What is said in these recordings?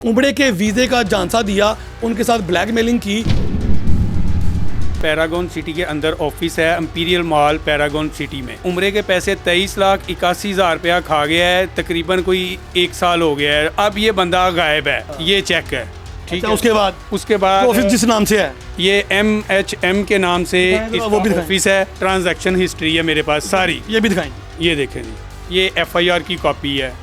उमड़े के वीज़े का झांसा दिया, उनके साथ ब्लैकमेलिंग की। पैरागॉन सिटी के अंदर ऑफिस है इंपीरियल मॉल पैरागॉन सिटी में। उम्रे के पैसे 23,81,000 रुपया खा गया है, तकरीबन कोई 1 साल हो गया है। अब ये बंदा गायब है, ये चेक है। ठीक है। उसके बाद ऑफिस जिस नाम से है, ये MHM के नाम से वो भी ऑफिस है। ट्रांजैक्शन हिस्ट्री है मेरे पास सारी, ये भी दिखाएंगे। ये देखें जी, ये FIR की कॉपी है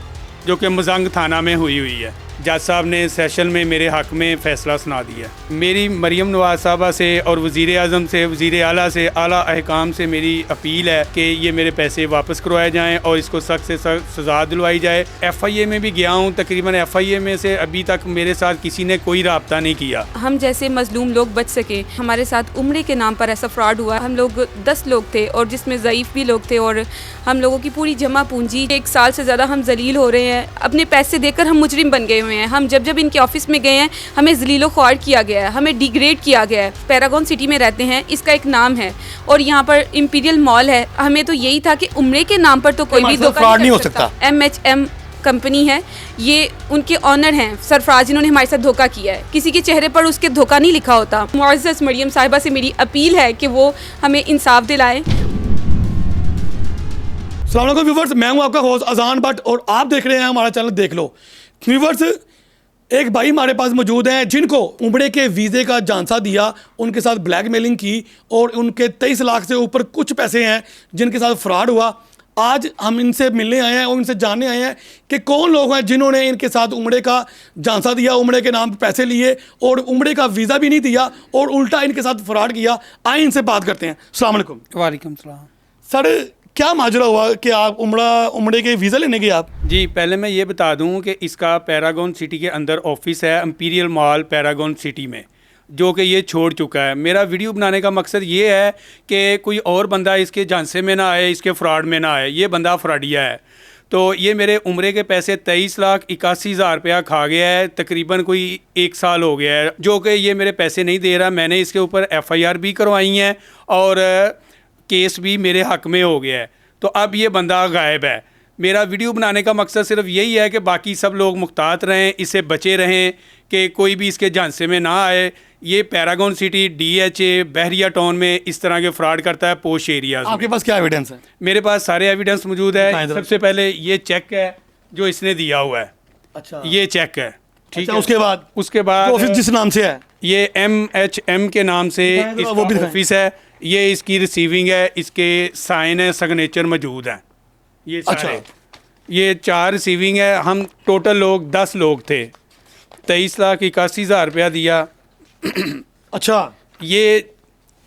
जो कि मजंग थाना में हुई है। जज साहब ने सेशन में मेरे हक में फ़ैसला सुना दिया। मेरी मरीम नवाज साहबा से और वज़ीर आज़म से, वज़ीर आला से, आला अहकाम से मेरी अपील है कि ये मेरे पैसे वापस करवाए जाएं और इसको सख्त से सख्त सज़ा दिलवाई जाए। FIA में भी गया हूँ, तकरीबन FIA में से अभी तक मेरे साथ किसी ने कोई रब्ता नहीं किया। हम जैसे मजलूम लोग बच सके। हमारे साथ उम्रे के नाम पर ऐसा फ्रॉड हुआ। हम लोग 10 लोग थे और जिसमें ज़ईफ़ भी लोग थे और हम लोगों की पूरी जमा पूंजी 1 साल से ज़्यादा हम जलील हो रहे हैं। अपने पैसे देकर हम मुजरिम बन गए हुए हैं। हम जब इनके ऑफिस में गए हैं, हमें जलीलो ख्वार किया गया है, हमें डिग्रेड किया गया है। पैरागॉन सिटी में रहते हैं, इसका एक नाम है और यहाँ पर इंपीरियल मॉल है। हमें तो यही था कि उम्रे के नाम पर तो कोई भी धोखा नहीं हो सकता। MHM कंपनी है, ये उनके ऑनर हैं सरफराज, इन्होंने हमारे साथ धोखा किया है। किसी के चेहरे पर उसके धोखा नहीं लिखा होता। मुअज़्ज़ज़ मरियम साहिबा से मेरी अपील है कि वो हमें इंसाफ दिलाएं। अस्सलाम वालेकुम व्यूवर्स, मैं हूं आपका होस्ट अजान भट्ट और आप देख रहे हैं हमारा चैनल देख लो। व्यूवर्स, एक भाई हमारे पास मौजूद हैं जिनको उमड़े के वीज़े का झांसा दिया, उनके साथ ब्लैकमेलिंग की और उनके 23 लाख से ऊपर कुछ पैसे हैं जिनके साथ फ्रॉड हुआ। आज हम इनसे मिलने आए हैं और इनसे जानने आए हैं कि कौन लोग हैं जिन्होंने इनके साथ उमड़े का झांसा दिया, उमड़े के नाम पर पैसे लिए और उमड़े का वीज़ा भी नहीं दिया और उल्टा इनके साथ फ्रॉड किया। आए इनसे बात करते हैं। अस्सलाम वालेकुम। वालेकुम सलाम। सर, क्या माजरा हुआ कि आप उमड़े के वीज़ा लेने गए आप? जी, पहले मैं ये बता दूं कि इसका पैरागॉन सिटी के अंदर ऑफिस है इंपीरियल मॉल पैरागॉन सिटी में, जो कि ये छोड़ चुका है। मेरा वीडियो बनाने का मकसद ये है कि कोई और बंदा इसके झांसे में ना आए, इसके फ्रॉड में ना आए। ये बंदा फ्रॉडिया है। तो ये मेरे उम्रे के पैसे 23,81,000 रुपया खा गया है, तकरीबन कोई 1 साल हो गया है, जो कि ये मेरे पैसे नहीं दे रहा। मैंने इसके ऊपर FIR भी करवाई हैं और केस भी मेरे हक में हो गया है। तो अब ये बंदा गायब है। मेरा वीडियो बनाने का मकसद सिर्फ यही है कि बाकी सब लोग मुहतात रहें, इससे बचे रहें कि कोई भी इसके झांसे में ना आए। ये पैरागॉन सिटी DHA बहरिया टाउन में इस तरह के फ्रॉड करता है पोश एरिया। आपके पास क्या एविडेंस है? मेरे पास सारे एविडेंस मौजूद है। सबसे पहले ये चेक है जो इसने दिया हुआ है। अच्छा, ये चेक है। ठीक है। उसके बाद ऑफिस जिस नाम से है, ये MHM के नाम से इसका ऑफिस है। ये इसकी रिसीविंग है, इसके साइन है, सिग्नेचर मौजूद है। ये सारे ये 4 रिसीविंग है। हम टोटल लोग 10 लोग थे। 23,81,000 रुपया दिया। अच्छा, ये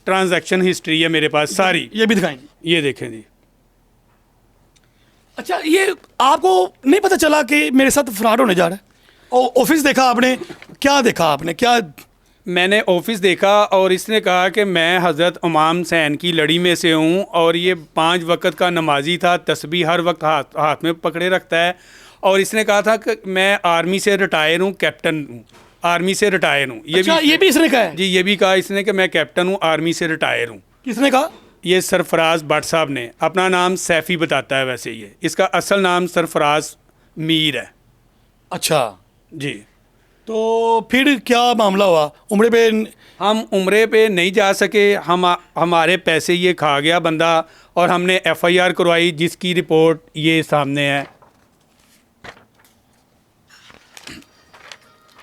ट्रांजैक्शन हिस्ट्री है मेरे पास सारी, ये भी दिखाएंगे। ये देखें जी। अच्छा, ये आपको नहीं पता चला कि मेरे साथ फ्रॉड होने जा रहा है? ऑफिस देखा आपने, क्या देखा आपने? क्या मैंने ऑफिस देखा और इसने कहा कि मैं हज़रत इमाम हुसैन की लड़ी में से हूँ और ये 5 वक्त का नमाजी था, तस्बीह हर वक्त हाथ में पकड़े रखता है। और इसने कहा था कि मैं आर्मी से रिटायर हूँ, कैप्टन हूँ, आर्मी से रिटायर हूँ। ये भी इसने कहा है? जी, ये भी कहा इसने कि मैं कैप्टन हूँ, आर्मी से रिटायर हूँ। किसने कहा? ये सरफराज भट्ट साहब ने। अपना नाम सैफ़ी बताता है वैसे ये, इसका असल नाम सरफराज मीर है। अच्छा जी। तो फिर क्या मामला हुआ? हम उम्रे पे नहीं जा सके। हमारे पैसे ये खा गया बंदा और हमने FIR करवाई जिसकी रिपोर्ट ये सामने है।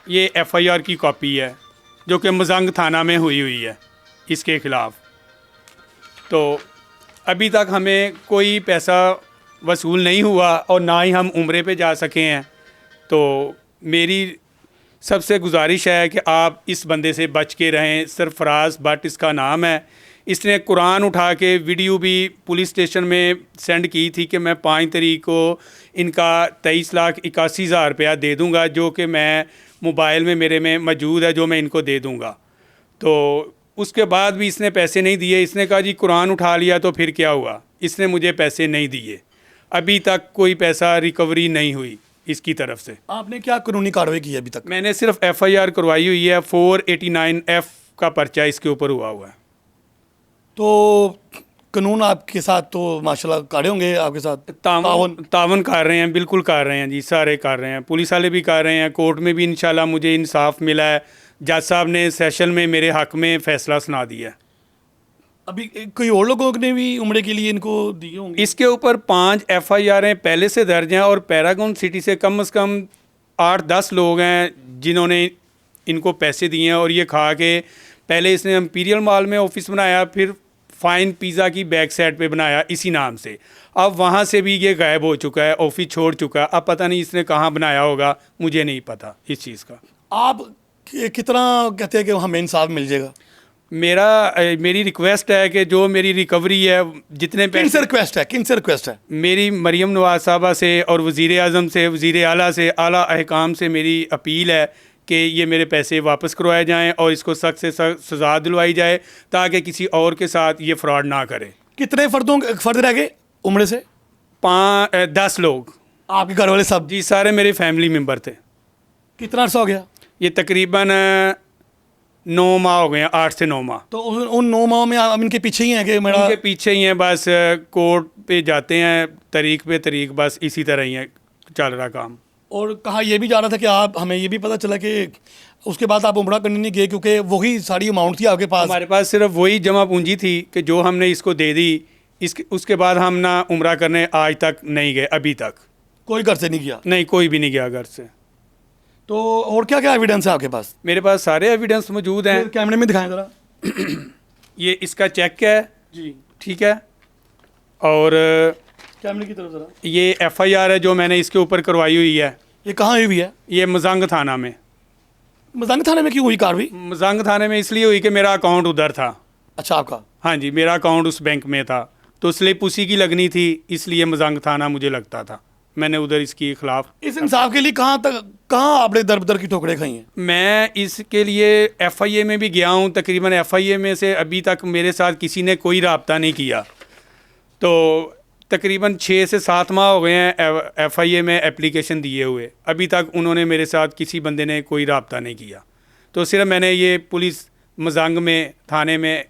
ये FIR की कॉपी है जो कि मजंग थाना में हुई है इसके ख़िलाफ़। तो अभी तक हमें कोई पैसा वसूल नहीं हुआ और ना ही हम उम्रे पे जा सके हैं। तो मेरी सबसे गुजारिश है कि आप इस बंदे से बच के रहें। सरफराज भट्ट इसका नाम है। इसने कुरान उठा के वीडियो भी पुलिस स्टेशन में सेंड की थी कि मैं 5 तारीख को इनका 23,81,000 रुपया दे दूंगा, जो कि मैं मोबाइल में मेरे में मौजूद है, जो मैं इनको दे दूंगा। तो उसके बाद भी इसने पैसे नहीं दिए। इसने कहा जी कुरान उठा लिया तो फिर क्या हुआ। इसने मुझे पैसे नहीं दिए। अभी तक कोई पैसा रिकवरी नहीं हुई इसकी तरफ से। आपने क्या कानूनी कार्रवाई की है अभी तक? मैंने सिर्फ FIR करवाई हुई है। 489F का पर्चा इसके ऊपर हुआ है। तो कानून आपके साथ तो माशाल्लाह खड़े होंगे आपके साथ तावन कर रहे हैं, बिल्कुल कर रहे हैं जी, सारे कर रहे हैं, पुलिस वाले भी कर रहे हैं, कोर्ट में भी इंशाल्लाह मुझे इंसाफ मिला है। जज साहब ने सेशन में मेरे हक में फ़ैसला सुना दिया है। अभी कोई और लोगों ने भी उम्रे के लिए इनको दिए होंगे? इसके ऊपर 5 FIR पहले से दर्ज हैं और पैरागॉन सिटी से कम 8-10 लोग हैं जिन्होंने इनको पैसे दिए हैं और ये खा के पहले इसने इंपीरियल मॉल में ऑफिस बनाया, फिर फाइन पिज़्ज़ा की बैक साइड पे बनाया इसी नाम से। अब वहाँ से भी ये गायब हो चुका है, ऑफिस छोड़ चुका है। अब पता नहीं इसने कहाँ बनाया होगा, मुझे नहीं पता इस चीज़ का। आप कितना कहते हैं कि हमें इंसाफ मिल जाएगा? मेरी रिक्वेस्ट है कि जो मेरी रिकवरी है, जितने किन से रिक्वेस्ट है, किन से रिक्वेस्ट है? मेरी मरीम नवाज साहबा से और वज़ीर आज़म से, वज़ीर आला से, आला अहकाम से मेरी अपील है कि ये मेरे पैसे वापस करवाए जाएं और इसको सख्त से सख्त सज़ा दिलवाई जाए ताकि किसी और के साथ ये फ्रॉड ना करे। कितने फ़र्द रह गए उम्रे से? 10 लोग। आपके घर वाले सब? जी, सारे मेरे फैमिली मेम्बर थे। कितना अर्सा हो गया? ये तकरीबन 9 माह हो गए हैं, 8 से 9 माह। तो उन 9 माह में आप इनके पीछे ही हैं कि मेरा? इनके पीछे ही हैं, बस कोर्ट पे जाते हैं तारीख पे तारीख, बस इसी तरह ही है चल रहा काम। और कहा यह भी जा रहा था कि आप, हमें ये भी पता चला कि उसके बाद आप उम्रा करने नहीं गए क्योंकि वही सारी अमाउंट थी आपके पास? हमारे पास सिर्फ वही जमा पूंजी थी कि जो हमने इसको दे दी। उसके बाद हम ना उम्रा करने आज तक नहीं गए, अभी तक कोई घर से नहीं गया? नहीं, कोई भी नहीं गया घर से। तो और क्या क्या एविडेंस है आपके पास? मेरे पास सारे एविडेंस मौजूद हैं। कैमरे में दिखाएं ज़रा। ये इसका चेक है जी, ठीक है, और कैमरे की तरफ ज़रा। ये FIR है जो मैंने इसके ऊपर करवाई हुई है। ये कहाँ हुई है? ये मजंग थाना में। मजंग थाने में क्यों हुई कार्रवाई? मजंग थाने में इसलिए हुई कि मेरा अकाउंट उधर था। अच्छा, आपका? हाँ जी, मेरा अकाउंट उस बैंक में था, तो स्लिप उसी की लगनी थी, इसलिए मजंग थाना मुझे लगता था। मैंने उधर इसके खिलाफ। इस इंसाफ के लिए कहाँ आपने दर बदर की ठोकरें खाई हैं? मैं इसके लिए FIA में भी गया हूँ, तकरीबन FIA में से अभी तक मेरे साथ किसी ने कोई रब्ता नहीं किया। तो तकरीबन 6 से 7 माह हो गए हैं FIA में एप्लीकेशन दिए हुए, अभी तक उन्होंने मेरे साथ किसी बंदे ने कोई रब्ता नहीं किया। तो सिर्फ मैंने ये पुलिस मजंग में थाने में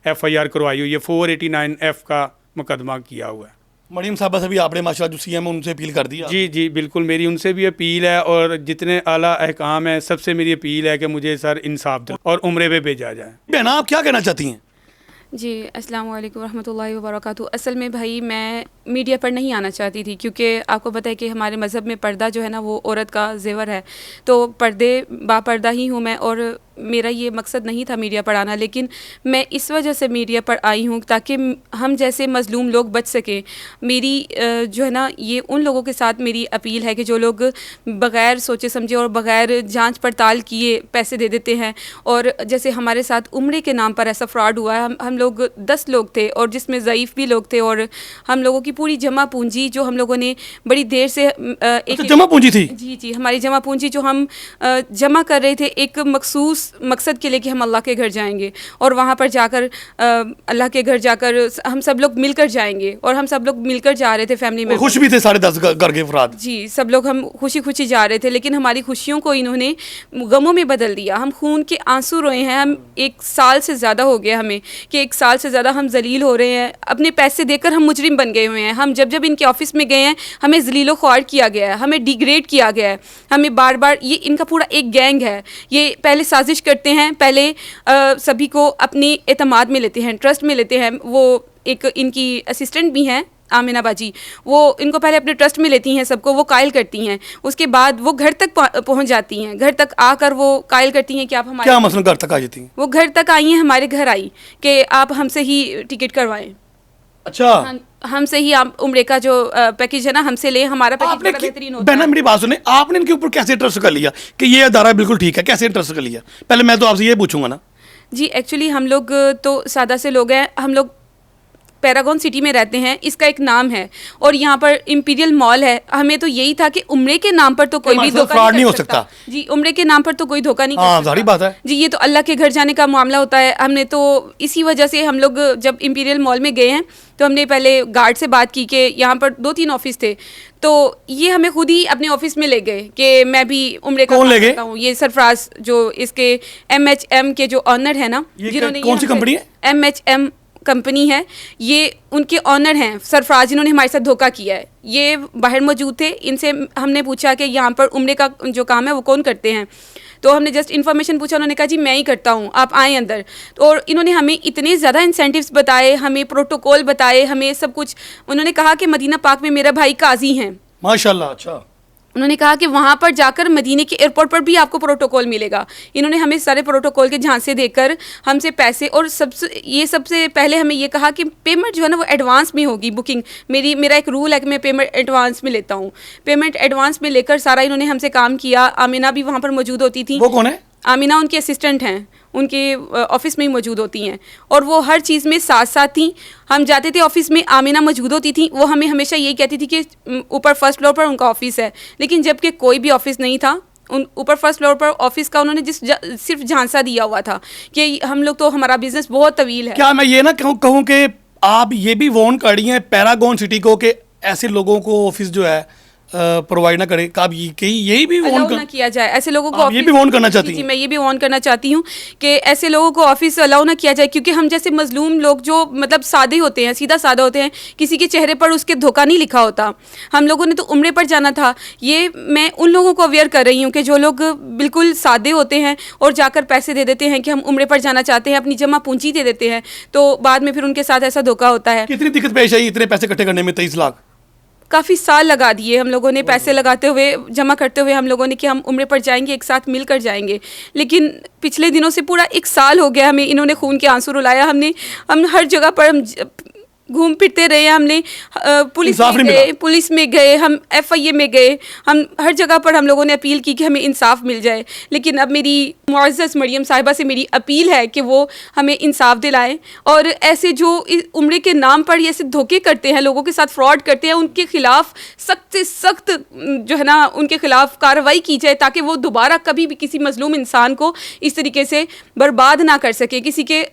FIR करवाई हुई है, 489F का मुकदमा किया हुआ है। मरीम साहबा से भी आपने माशाल्लाह जो CM उनसे अपील कर दी? जी जी बिल्कुल, मेरी उनसे भी अपील है और जितने आला अहकाम है सबसे मेरी अपील है कि मुझे सर इंसाफ दो और उम्रे पे भेजा जाए। बहना, आप क्या कहना चाहती हैं? जी, अस्सलाम वालेकुम रहमतुल्लाहि व बरकातुहू। असल में भाई मैं मीडिया पर नहीं आना चाहती थी क्योंकि आपको पता है कि हमारे मज़हब में पर्दा जो है ना वो औरत का ज़ेवर है, तो पर्दे बापर्दा ही हूँ मैं और मेरा ये मकसद नहीं था मीडिया पर आना, लेकिन मैं इस वजह से मीडिया पर आई हूँ ताकि हम जैसे मज़लूम लोग बच सकें। मेरी जो है ना ये उन लोगों के साथ मेरी अपील है कि जो लोग बग़ैर सोचे समझे और बग़ैर जांच पड़ताल किए पैसे दे देते हैं, और जैसे हमारे साथ उम्रे के नाम पर ऐसा फ्रॉड हुआ है। हम लोग 10 लोग थे और जिसमें ज़ईफ़ भी लोग थे, और हम लोगों की पूरी जमा पूंजी जो हम लोगों ने बड़ी देर से अच्छा, जमा पूंजी थी? जी जी, हमारी जमा पूंजी जो हम जमा कर रहे थे एक मखसूस मकसद के लिए कि हम अल्लाह के घर जाएंगे और वहाँ पर जाकर अल्लाह के घर जाकर हम सब लोग मिलकर जाएंगे, और हम सब लोग मिलकर जा रहे थे फैमिली में। खुश भी थे 10.5 घर के अफराद? जी, सब लोग हम खुशी खुशी जा रहे थे, लेकिन हमारी खुशियों को इन्होंने गमों में बदल दिया। हम खून के आंसू रोए हैं। हम 1 साल से ज़्यादा हो गया हमें कि 1 साल से ज़्यादा हम जलील हो रहे हैं। अपने पैसे देकर हम मुजरिम बन गए हुए हैं। हम जब इनके ऑफिस में गए हैं हमें जलीलो ख्वार किया गया है, हमें डिग्रेड किया गया है, हमें बार बार, ये इनका पूरा एक गैंग है। ये पहले साजिश करते हैं, पहले सभी को अपनी एतमाद में लेते हैं, ट्रस्ट में लेते हैं। वो एक इनकी असिस्टेंट भी हैं आमिना बाजी, वो इनको पहले अपने ट्रस्ट में लेती हैं, सबको वो कायल करती हैं, उसके बाद वो घर तक पहुंच जाती हैं। घर तक आकर वो कायल करती हैं कि आप हमारे, क्या मसलन घर तक आ जाती हैं? वो घर तक आई हैं, हमारे घर आई कि आप हमसे ही टिकट करवाएं। अच्छा, हमसे ही आप उम्रे का जो पैकेज है ना हमसे ले, हमारा पैकेज बड़ा बेहतरीन होता है। बहना मेरी बात सुने, आपने इनके ऊपर कैसे ट्रस्ट कर लिया कि ये अदारा बिल्कुल ठीक है? कैसे ट्रस्ट कर लिया? पहले मैं तो आपसे ये पूछूंगा ना। जी, एक्चुअली हम लोग तो सादा से लोग हैं, हम लोग पैरागॉन सिटी में रहते हैं, इसका एक नाम है और यहाँ पर इंपीरियल मॉल है। हमें तो यही था कि उम्रे के नाम पर तो कोई भी धोखा नहीं हो सकता। जी, उम्रे के नाम पर तो कोई धोखा नहीं कर सकता। बात है जी, ये तो अल्लाह के घर जाने का मामला होता है। हमने तो इसी वजह से हम लोग जब इंपीरियल मॉल में गए हैं तो हमने पहले गार्ड से बात की कि यहाँ पर 2-3 ऑफिस थे, तो ये हमें खुद ही अपने ऑफिस में ले गए कि मैं भी उम्रे का काम करता हूँ। ये सरफराज जो इसके MHM के जो ऑनर है ना, जिन्होंने, कौन सी कंपनी है? MHM कंपनी है, ये उनके ऑनर हैं सरफराज, जिन्होंने हमारे साथ धोखा किया है। ये बाहर मौजूद थे, इनसे हमने पूछा कि यहाँ पर उम्रे का जो काम है वो कौन करते हैं, तो हमने जस्ट इन्फॉर्मेशन पूछा, उन्होंने कहा जी मैं ही करता हूँ, आप आएँ अंदर। तो और इन्होंने हमें इतने ज़्यादा इंसेंटिव्स बताए, हमें प्रोटोकॉल बताए, हमें सब कुछ। उन्होंने कहा कि मदीना पाक में मेरा भाई काजी हैं, माशाल्लाह। अच्छा, उन्होंने कहा कि वहाँ पर जाकर मदीने के एयरपोर्ट पर भी आपको प्रोटोकॉल मिलेगा। इन्होंने हमें सारे प्रोटोकॉल के झांसे देकर हमसे पैसे, और सबसे पहले हमें ये कहा कि पेमेंट जो है ना वो एडवांस में होगी, बुकिंग मेरा एक रूल है कि मैं पेमेंट एडवांस में लेता हूँ। पेमेंट एडवांस में लेकर सारा इन्होंने हमसे काम किया। आमिना भी वहाँ पर मौजूद होती थी। वो कौन है? आमिना उनकी असिस्टेंट हैं, उनके ऑफिस में ही मौजूद होती हैं, और वो हर चीज़ में साथ साथ थी। हम जाते थे ऑफिस में, आमिना मौजूद होती थी, वो हमें हमेशा यही कहती थी कि ऊपर फर्स्ट फ्लोर पर उनका ऑफिस है, लेकिन जबकि कोई भी ऑफिस नहीं था। ऊपर फर्स्ट फ्लोर पर ऑफिस का उन्होंने सिर्फ झांसा दिया हुआ था कि हम लोग तो, हमारा बिजनेस बहुत तवील है। क्या मैं ये ना कहूँ कि आप ये भी वॉर्न कर रही हैं पैरागॉन सिटी को कि ऐसे लोगों को ऑफिस जो है प्रोवाइड ना करें? आप यही भी अलाउ ना किया जाए ऐसे लोगों को। आप ये भी वार्न करना चाहती हैं? जी, मैं ये भी वार्न करना चाहती हूँ कि ऐसे लोगों को ऑफिस अलाउ ना किया जाए, क्योंकि हम जैसे मजलूम लोग जो मतलब सादे होते हैं, सीधा सादा होते हैं, किसी के चेहरे पर उसके धोखा नहीं लिखा होता। हम लोगों ने तो उम्रे पर जाना था। ये मैं उन लोगों को अवेयर कर रही हूँ कि जो लोग बिल्कुल सादे होते हैं और जाकर पैसे दे देते हैं कि हम उम्रे पर जाना चाहते हैं, अपनी जमा पूंजी दे देते हैं, तो बाद में फिर उनके साथ ऐसा धोखा होता है। कितनी दिक्कत पेश आई इतने पैसे इकट्ठे करने में? 23 लाख काफ़ी साल लगा दिए हम लोगों ने, पैसे लगाते हुए, जमा करते हुए हम लोगों ने कि हम उम्रे पर जाएंगे, एक साथ मिलकर जाएंगे। लेकिन पिछले दिनों से पूरा 1 साल हो गया हमें, इन्होंने खून के आंसू रुलाया। हम हर जगह पर हम घूम फिरते रहे, हमने पुलिस में गए, हम FIA में गए, हम हर जगह पर हम लोगों ने अपील की कि हमें इंसाफ मिल जाए। लेकिन अब मेरी मुअज़्ज़ज़ मरियम साहिबा से मेरी अपील है कि वो हमें इंसाफ दिलाएं, और ऐसे जो उम्रे के नाम पर ऐसे धोखे करते हैं, लोगों के साथ फ्रॉड करते हैं, उनके खिलाफ सख्त से सख्त जो है ना उनके खिलाफ कार्रवाई की जाए, ताकि वो दोबारा कभी भी किसी मजलूम इंसान को इस तरीके से बर्बाद ना कर सके, किसी के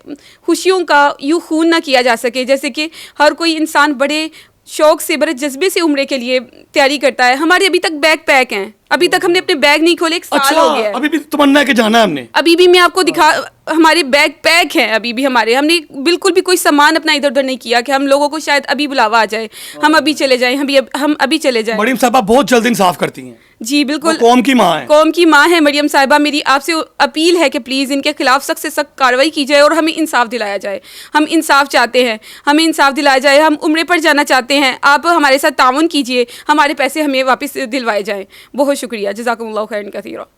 खुशियों का यूँ खून ना किया जा सके। जैसे कि हर कोई इंसान बड़े शौक से, बड़े जज्बे से उम्रे के लिए तैयारी करता है। हमारे अभी तक बैग पैक हैं, अभी तक हमने अपने बैग नहीं खोले, 1 साल हो गया है। अभी भी तमन्ना है कि जाना है हमने? अभी भी मैं आपको दिखा, हमारे बैग पैक हैं अभी भी हमारे। हमने बिल्कुल भी कोई सामान अपना इधर उधर नहीं किया कि हम लोगों को शायद अभी बुलावा आ जाए, हम अभी चले जाएं, हम अभी चले जाएं। मरियम साहबा बहुत जल्द इंसाफ करती हैं। जी बिल्कुल, कौम की माँ है, कौम की माँ है मरियम साहिबा। मेरी आपसे अपील है कि प्लीज़ इनके खिलाफ सख्त से सख्त कार्रवाई की जाए और हमें इंसाफ दिलाया जाए। हम इंसाफ चाहते हैं, हमें इंसाफ दिलाया जाए। हम उम्रे पर जाना चाहते हैं, आप हमारे साथ ताउन कीजिए, हमारे पैसे हमें वापस दिलवाए जाएँ। बहुत शुक्रिया, जज़ाकुमुल्लाह खैरन कसीरा।